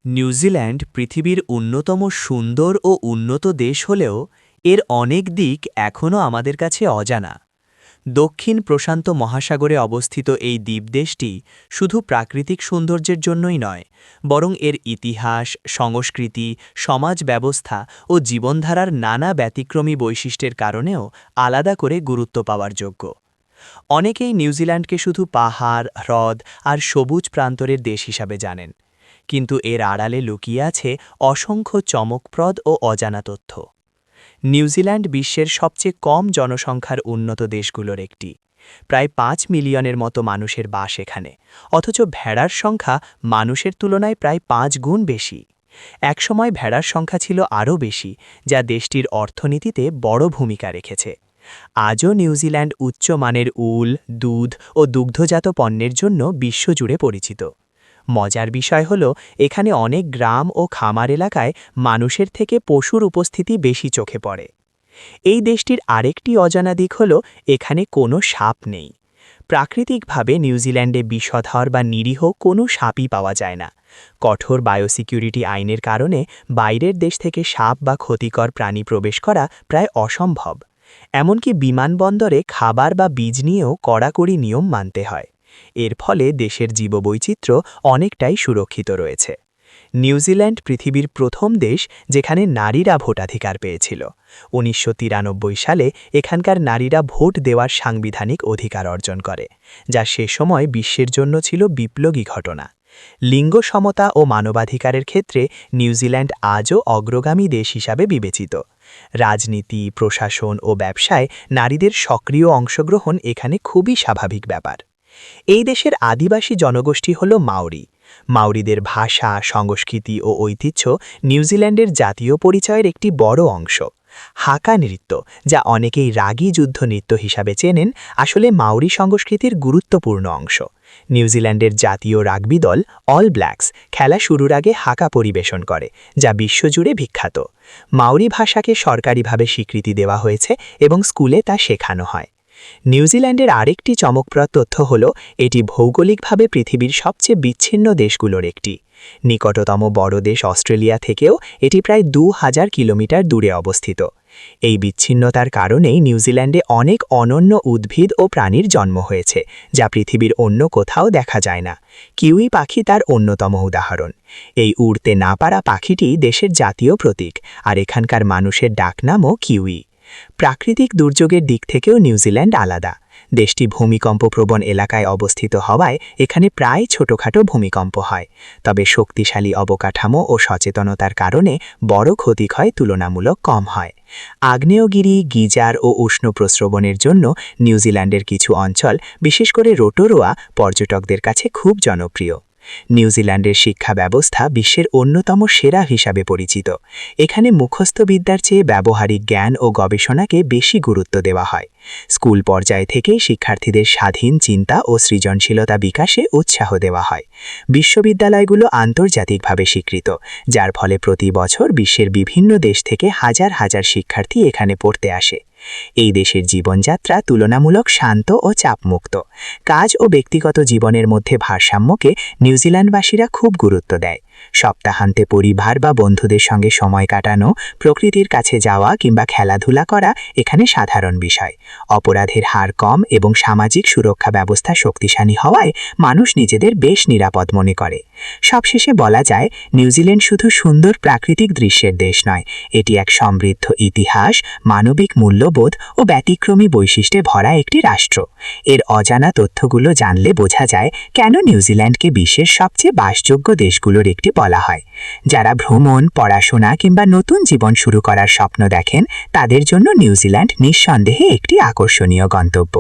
New Zealand পৃথিবীর অন্যতম সুন্দর ও উন্নত দেশ হলেও এর অনেক দিক এখনও আমাদের কাছে অজানা। দক্ষিণ প্রশান্ত মহাসাগরে অবস্থিত এই দ্বীপদেশটি শুধু প্রাকৃতিক সৌন্দর্যের জন্যই নয়, বরং এর ইতিহাস, সংস্কৃতি, সমাজ ব্যবস্থা ও জীবনধারার নানা ব্যতিক্রমী বৈশিষ্ট্যের কারণেও আলাদা করে গুরুত্ব পাওয়ার যোগ্য। অনেকেই নিউজিল্যান্ডকে শুধু পাহাড়, হ্রদ আর সবুজ প্রান্তরের দেশ হিসাবে জানেন, কিন্তু এর আড়ালে লুকিয়ে আছে অসংখ্য চমকপ্রদ ও অজানা তথ্য। নিউজিল্যান্ড বিশ্বের সবচেয়ে কম জনসংখ্যার উন্নত দেশগুলোর একটি। প্রায় ৫ মিলিয়নের মতো মানুষের বাস এখানে, অথচ ভেড়ার সংখ্যা মানুষের তুলনায় প্রায় ৫ গুণ বেশি। একসময় ভেড়ার সংখ্যা ছিল আরও বেশি, যা দেশটির অর্থনীতিতে বড় ভূমিকা রেখেছে। আজও নিউজিল্যান্ড উচ্চমানের উল, দুধ ও দুগ্ধজাত পণ্যের জন্য বিশ্বজুড়ে পরিচিত। মজার বিষয় হল, এখানে অনেক গ্রাম ও খামার এলাকায় মানুষের থেকে পশুর উপস্থিতি বেশি চোখে পড়ে। এই দেশটির আরেকটি অজানা দিক হল, এখানে কোনো সাপ নেই। প্রাকৃতিকভাবে নিউজিল্যান্ডে বিষধর বা নিরীহ কোনো সাপই পাওয়া যায় না। কঠোর বায়োসিকিউরিটি আইনের কারণে বাইরের দেশ থেকে সাপ বা ক্ষতিকর প্রাণী প্রবেশ করা প্রায় অসম্ভব। এমনকি বিমানবন্দরে খাবার বা বীজ নিয়েও কড়াকড়ি নিয়ম মানতে হয়। এর ফলে দেশের জীববৈচিত্র্য অনেকটাই সুরক্ষিত রয়েছে। নিউজিল্যান্ড পৃথিবীর প্রথম দেশ যেখানে নারীরা ভোটাধিকার পেয়েছিল। ১৯৯৩ সালে এখানকার নারীরা ভোট দেওয়ার সাংবিধানিক অধিকার অর্জন করে, যা সে সময় বিশ্বের জন্য ছিল বিপ্লবী ঘটনা। লিঙ্গ সমতা ও মানবাধিকারের ক্ষেত্রে নিউজিল্যান্ড আজও অগ্রগামী দেশ হিসাবে বিবেচিত। রাজনীতি, প্রশাসন ও ব্যবসায় নারীদের সক্রিয় অংশগ্রহণ এখানে খুবই স্বাভাবিক ব্যাপার। এই দেশের আদিবাসী জনগোষ্ঠী হল মাওরি। মাওরিদের ভাষা, সংস্কৃতি ও ঐতিহ্য নিউজিল্যান্ডের জাতীয় পরিচয়ের একটি বড় অংশ। হাকা নৃত্য, যা অনেকেই রাগী যুদ্ধ নৃত্য হিসাবে চেনেন, আসলে মাওরি সংস্কৃতির গুরুত্বপূর্ণ অংশ। নিউজিল্যান্ডের জাতীয় রাগবি দল অল ব্ল্যাকস খেলা শুরুর আগে হাকা পরিবেশন করে, যা বিশ্বজুড়ে বিখ্যাত। মাওরি ভাষাকে সরকারিভাবে স্বীকৃতি দেওয়া হয়েছে এবং স্কুলে তা শেখানো হয়। নিউজিল্যান্ডের আরেকটি চমকপ্রদ তথ্য হল, এটি ভৌগোলিকভাবে পৃথিবীর সবচেয়ে বিচ্ছিন্ন দেশগুলোর একটি। নিকটতম বড় দেশ অস্ট্রেলিয়া থেকেও এটি প্রায় ২,০০০ কিলোমিটার দূরে অবস্থিত। এই বিচ্ছিন্নতার কারণেই নিউজিল্যান্ডে অনেক অনন্য উদ্ভিদ ও প্রাণীর জন্ম হয়েছে, যা পৃথিবীর অন্য কোথাও দেখা যায় না। কিউই পাখি তার অন্যতম উদাহরণ। এই উড়তে না পারা পাখিটি দেশের জাতীয় প্রতীক, আর এখানকার মানুষের ডাকনামও কিউই। প্রাকৃতিক দুর্যোগের দিক থেকেও নিউজিল্যান্ড আলাদা। দেশটি ভূমিকম্পপ্রবণ এলাকায় অবস্থিত হওয়ায় এখানে প্রায় ছোটখাটো ভূমিকম্প হয়, তবে শক্তিশালী অবকাঠামো ও সচেতনতার কারণে বড় ক্ষতিক্ষয় তুলনামূলক কম হয়। আগ্নেয়গিরি, গিজার ও উষ্ণ প্রস্রবণের জন্য নিউজিল্যান্ডের কিছু অঞ্চল, বিশেষ করে রোটোরোয়া, পর্যটকদের কাছে খুব জনপ্রিয়। নিউজিল্যান্ডের শিক্ষা ব্যবস্থা বিশ্বের অন্যতম সেরা হিসাবে পরিচিত। এখানে মুখস্থ বিদ্যার চেয়ে ব্যবহারিক জ্ঞান ও গবেষণাকে বেশি গুরুত্ব দেওয়া হয়। স্কুল পর্যায় থেকেই শিক্ষার্থীদের স্বাধীন চিন্তা ও সৃজনশীলতা বিকাশে উৎসাহ দেওয়া হয়। বিশ্ববিদ্যালয়গুলো আন্তর্জাতিকভাবে স্বীকৃত, যার ফলে প্রতি বছর বিশ্বের বিভিন্ন দেশ থেকে হাজার হাজার শিক্ষার্থী এখানে পড়তে আসে। এই দেশের জীবনযাত্রা তুলনামূলক শান্ত ও চাপমুক্ত। কাজ ও ব্যক্তিগত জীবনের মধ্যে ভারসাম্যকে নিউজিল্যান্ডবাসীরা খুব গুরুত্ব দেয়। সপ্তাহান্তে পরিবার বা বন্ধুদের সঙ্গে সময় কাটানো, প্রকৃতির কাছে যাওয়া কিংবা খেলাধুলা করা এখানে সাধারণ বিষয়। অপরাধের হার কম এবং সামাজিক সুরক্ষা ব্যবস্থা শক্তিশালী হওয়ায় মানুষ নিজেদের বেশ নিরাপদ মনে করে। সবশেষে বলা যায়, নিউজিল্যান্ড শুধু সুন্দর প্রাকৃতিক দৃশ্যের দেশ নয়, এটি এক সমৃদ্ধ ইতিহাস, মানবিক মূল্যবোধ ও ব্যতিক্রমী বৈশিষ্ট্যে ভরা একটি রাষ্ট্র। এর অজানা তথ্যগুলো জানলে বোঝা যায় কেন নিউজিল্যান্ডকে বিশ্বের সবচেয়ে বাসযোগ্য দেশগুলোর একটি বলা হয়। যারা ভ্রমণ, পড়াশোনা কিংবা নতুন জীবন শুরু করার স্বপ্ন দেখেন, তাদের জন্য নিউজিল্যান্ড নিঃসন্দেহে একটি আকর্ষণীয় গন্তব্য।